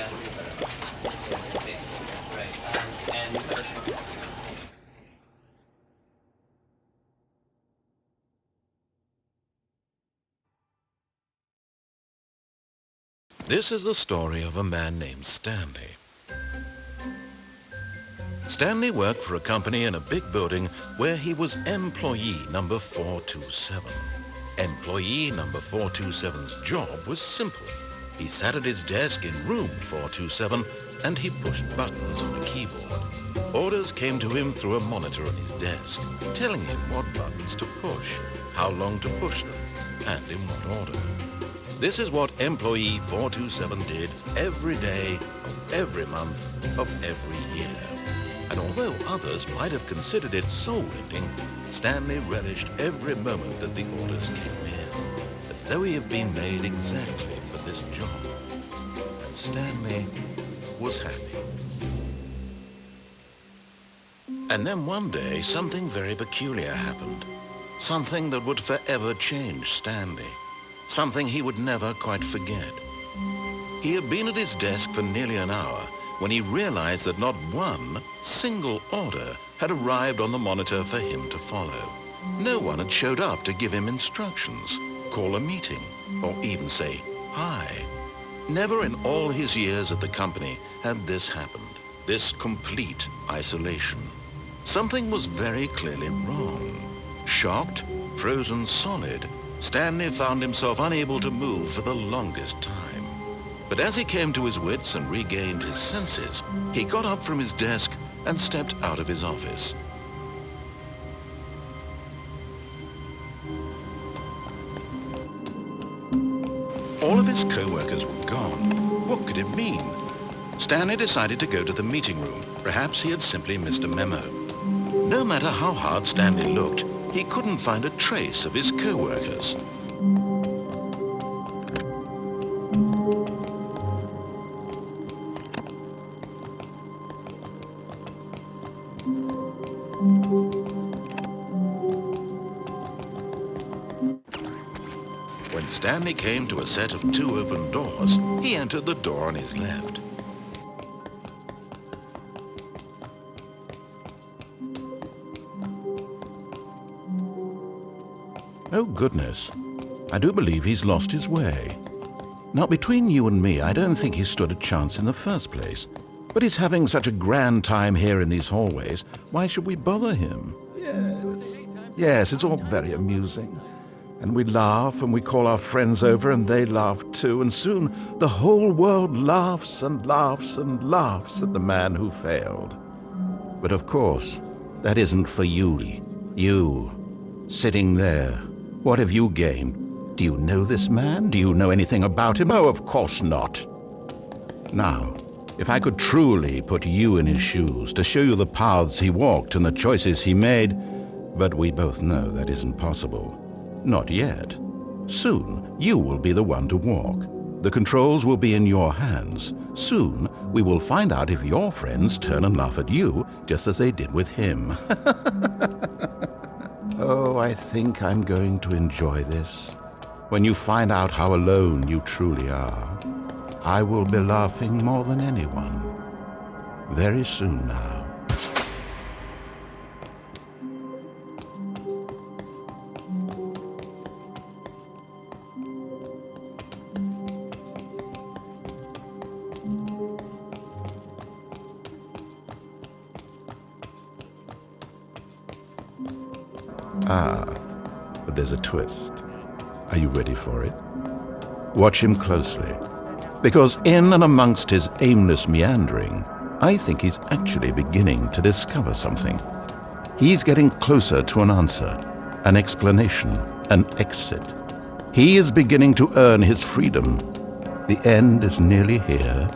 Stanley Parable. Yeah, basically, right. And first one. This is the story of a man named Stanley. Stanley worked for a company in a big building where he was employee number 427. Employee number 427's job was simple. He sat at his desk in room 427 and he pushed buttons on a keyboard. Orders came to him through a monitor on his desk, telling him what buttons to push, how long to push them, and in what order. This is what employee 427 did every day of every month of every year. And although others might have considered it soul-rending, Stanley relished every moment that the orders came in, as though he had been made exactly for this job. And Stanley was happy. And then one day, something very peculiar happened. Something that would forever change Stanley. Something he would never quite forget. He had been at his desk for nearly an hour when he realized that not one single order had arrived on the monitor for him to follow. No one had showed up to give him instructions, call a meeting, or even say hi. Never in all his years at the company had this happened, this complete isolation. Something was very clearly wrong. Shocked, frozen solid, Stanley found himself unable to move for the longest time. But as he came to his wits and regained his senses, he got up from his desk and stepped out of his office. All of his co-workers were gone. What could it mean? Stanley decided to go to the meeting room. Perhaps he had simply missed a memo. No matter how hard Stanley looked, he couldn't find a trace of his co-workers. When Stanley came to a set of 2 open doors, he entered the door on his left. Oh, goodness. I do believe he's lost his way. Now, between you and me, I don't think he stood a chance in the first place. But he's having such a grand time here in these hallways. Why should we bother him? Yes, it's all very amusing. And we laugh, and we call our friends over, and they laugh too. And soon the whole world laughs and laughs and laughs at the man who failed. But of course, that isn't for you. You, sitting there. What have you gained? Do you know this man? Do you know anything about him? Oh, of course not. Now, if I could truly put you in his shoes to show you the paths he walked and the choices he made, but we both know that isn't possible. Not yet. Soon, you will be the one to walk. The controls will be in your hands. Soon, we will find out if your friends turn and laugh at you, just as they did with him. Oh, I think I'm going to enjoy this. When you find out how alone you truly are, I will be laughing more than anyone. Very soon now. But there's a twist. Are you ready for it? Watch him closely, because in and amongst his aimless meandering, I think he's actually beginning to discover something. He's getting closer to an answer, an explanation, an exit. He is beginning to earn his freedom. The end is nearly here.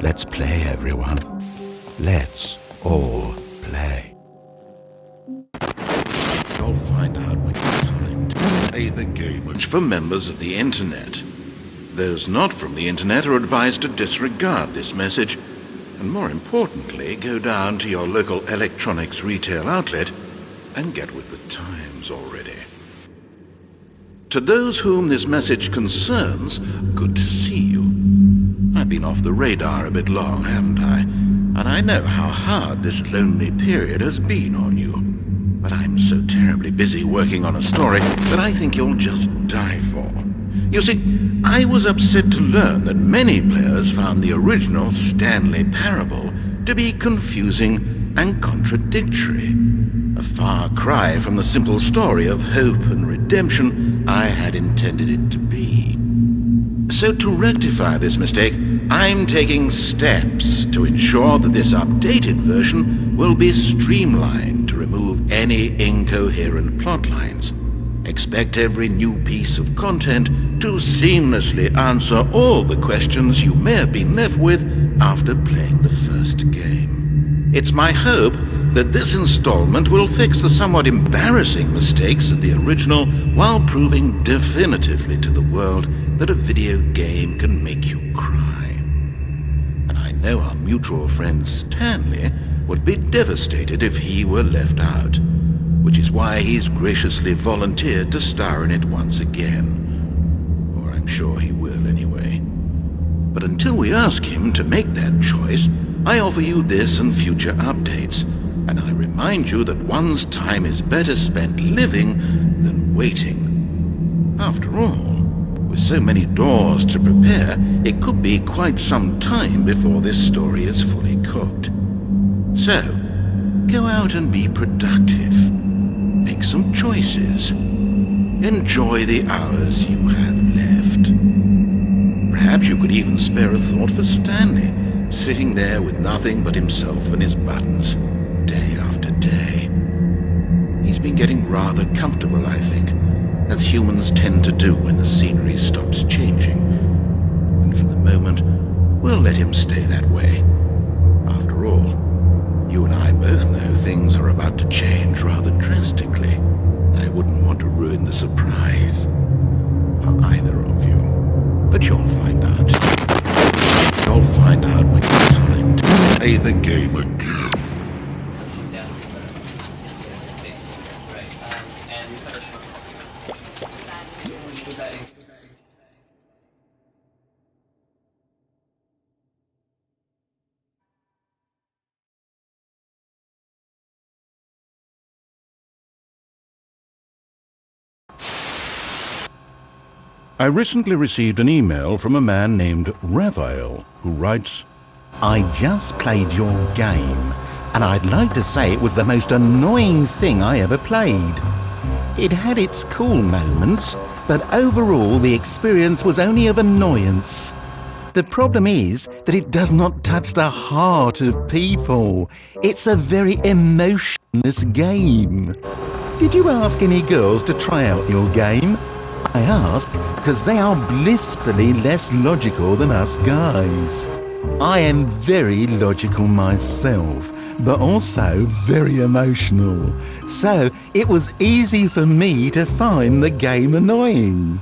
Let's play, everyone. Let's all play. I'll find out when it's time to play the game. Which for members of the internet. Those not from the internet are advised to disregard this message, and more importantly, go down to your local electronics retail outlet and get with the times already. To those whom this message concerns, good to see you. I'm I've been off the radar a bit long, haven't I? And I know how hard this lonely period has been on you. But I'm so terribly busy working on a story that I think you'll just die for. You see, I was upset to learn that many players found the original Stanley Parable to be confusing and contradictory. A far cry from the simple story of hope and redemption I had intended it to be. So to rectify this mistake, I'm taking steps to ensure that this updated version will be streamlined to remove any incoherent plot lines. Expect every new piece of content to seamlessly answer all the questions you may have been left with after playing the first game. It's my hope that this installment will fix the somewhat embarrassing mistakes of the original while proving definitively to the world that a video game can make you cry. And I know our mutual friend Stanley would be devastated if he were left out, which is why he's graciously volunteered to star in it once again. Or I'm sure he will anyway. But until we ask him to make that choice, I offer you this and future updates, and I remind you that one's time is better spent living than waiting. After all, with so many doors to prepare, it could be quite some time before this story is fully cooked. So, go out and be productive. Make some choices. Enjoy the hours you have left. Perhaps you could even spare a thought for Stanley, sitting there with nothing but himself and his buttons, day after day. He's been getting rather comfortable, I think, as humans tend to do when the scenery stops changing. And for the moment, we'll let him stay that way. After all, you and I both know things are about to change rather drastically. I wouldn't want to ruin the surprise for either of you. But you'll find out. You'll find out when it's time to play the game again. Down basically, right. And put that in. I recently received an email from a man named Raphael, who writes, I just played your game, and I'd like to say it was the most annoying thing I ever played. It had its cool moments, but overall the experience was only of annoyance. The problem is that it does not touch the heart of people. It's a very emotionless game. Did you ask any girls to try out your game? I asked because they are blissfully less logical than us guys. I am very logical myself, but also very emotional. So it was easy for me to find the game annoying.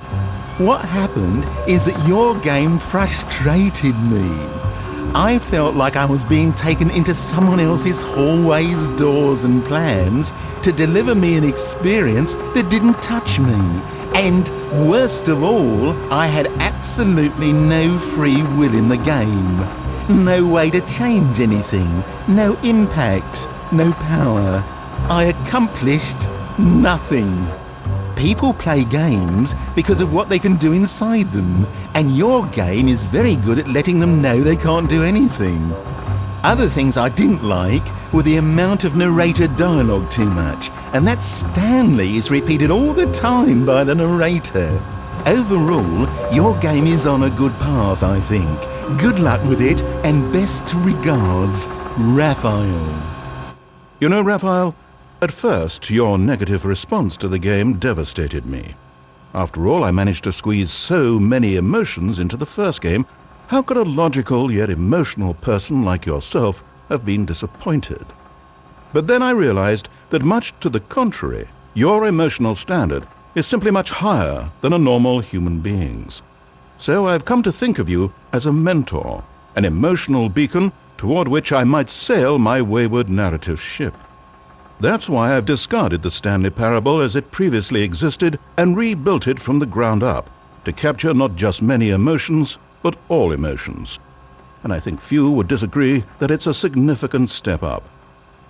What happened is that your game frustrated me. I felt like I was being taken into someone else's hallways, doors and plans to deliver me an experience that didn't touch me. And worst of all, I had absolutely no free will in the game. No way to change anything, no impact, no power. I accomplished nothing. People play games because of what they can do inside them, and your game is very good at letting them know they can't do anything. Other things I didn't like were the amount of narrator dialogue too much, and that Stanley is repeated all the time by the narrator. Overall, your game is on a good path, I think. Good luck with it, and best regards, Raphael. You know, Raphael, at first your negative response to the game devastated me. After all, I managed to squeeze so many emotions into the first game. How could a logical yet emotional person like yourself have been disappointed? But then I realized that much to the contrary, your emotional standard is simply much higher than a normal human being's. So I've come to think of you as a mentor, an emotional beacon toward which I might sail my wayward narrative ship. That's why I've discarded the Stanley Parable as it previously existed and rebuilt it from the ground up, to capture not just many emotions, but all emotions. and I think few would disagree that it's a significant step up.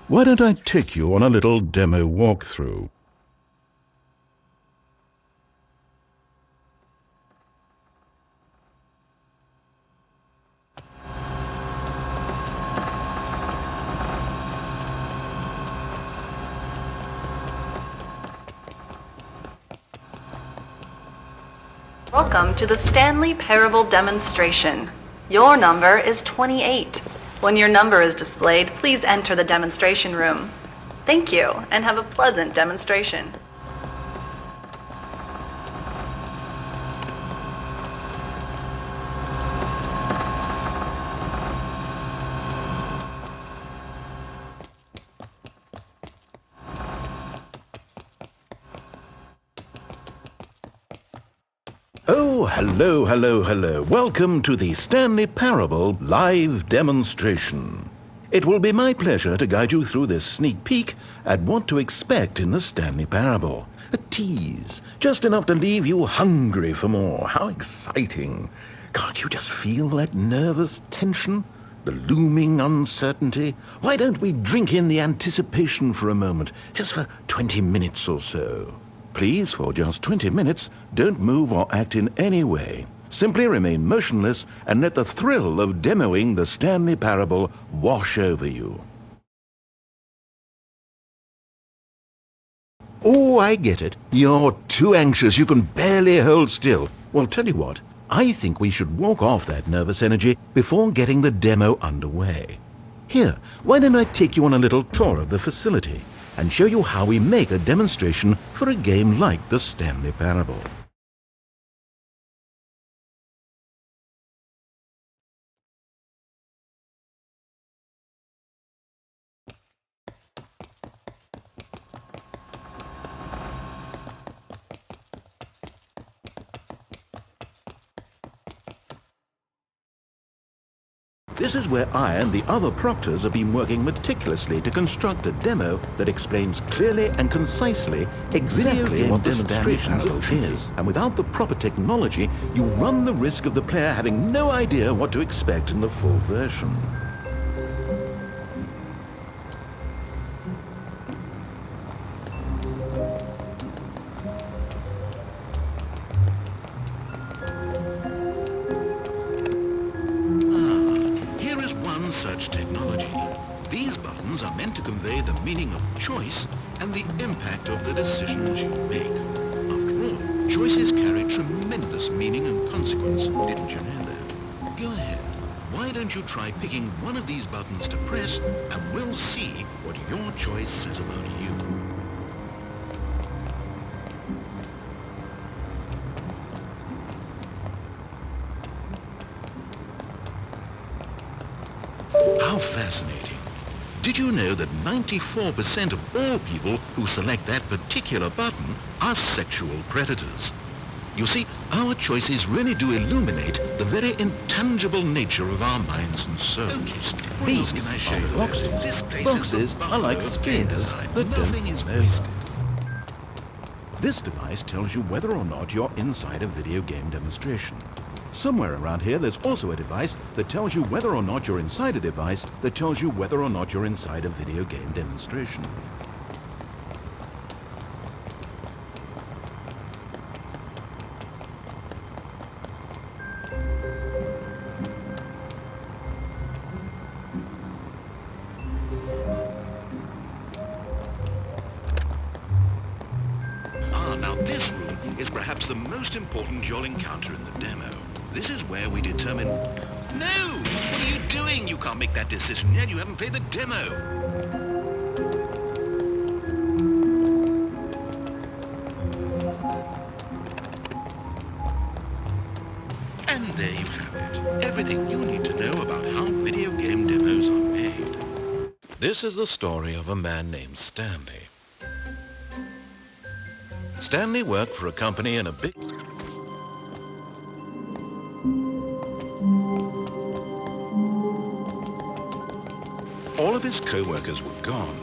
Why don't I take you on a little demo walkthrough? Welcome to the Stanley Parable demonstration. Your number is 28. When your number is displayed, please enter the demonstration room. Thank you, and have a pleasant demonstration. Oh, hello, hello, hello. Welcome to the Stanley Parable live demonstration. It will be my pleasure to guide you through this sneak peek at what to expect in the Stanley Parable. A tease, just enough to leave you hungry for more. How exciting. Can't you just feel that nervous tension? The looming uncertainty? Why don't we drink in the anticipation for a moment, just for 20 minutes or so? Please, for just 20 minutes, don't move or act in any way. Simply remain motionless and let the thrill of demoing the Stanley Parable wash over you. Oh, I get it. You're too anxious. You can barely hold still. Well, tell you what. I think we should walk off that nervous energy before getting the demo underway. Here, why don't I take you on a little tour of the facility and show you how we make a demonstration for a game like the Stanley Parable. This is where I and the other proctors have been working meticulously to construct a demo that explains clearly and concisely exactly what the Stanley Parable is. And without the proper technology, you run the risk of the player having no idea what to expect in the full version. Such technology. These buttons are meant to convey the meaning of choice and the impact of the decisions you make. After all, choices carry tremendous meaning and consequence. Didn't you know that? Go ahead. Why don't you try picking one of these buttons to press, and we'll see what your choice says about you. How fascinating. Did you know that 94% of all people who select that particular button are sexual predators? You see, our choices really do illuminate the very intangible nature of our minds and souls. These can I show you? Boxes. Boxes are like spheres that nothing is wasted. This device tells you whether or not you're inside a video game demonstration. Somewhere around here there's also a device that tells you whether or not you're inside a device that tells you whether or not you're inside a video game demonstration. Now this room is perhaps the most important you'll encounter in the demo. This is where we determine... No! What are you doing? You can't make that decision yet. You haven't played the demo. And there you have it. Everything you need to know about how video game demos are made. This is the story of a man named Stanley. Stanley worked for a company in a big... All of his co-workers were gone,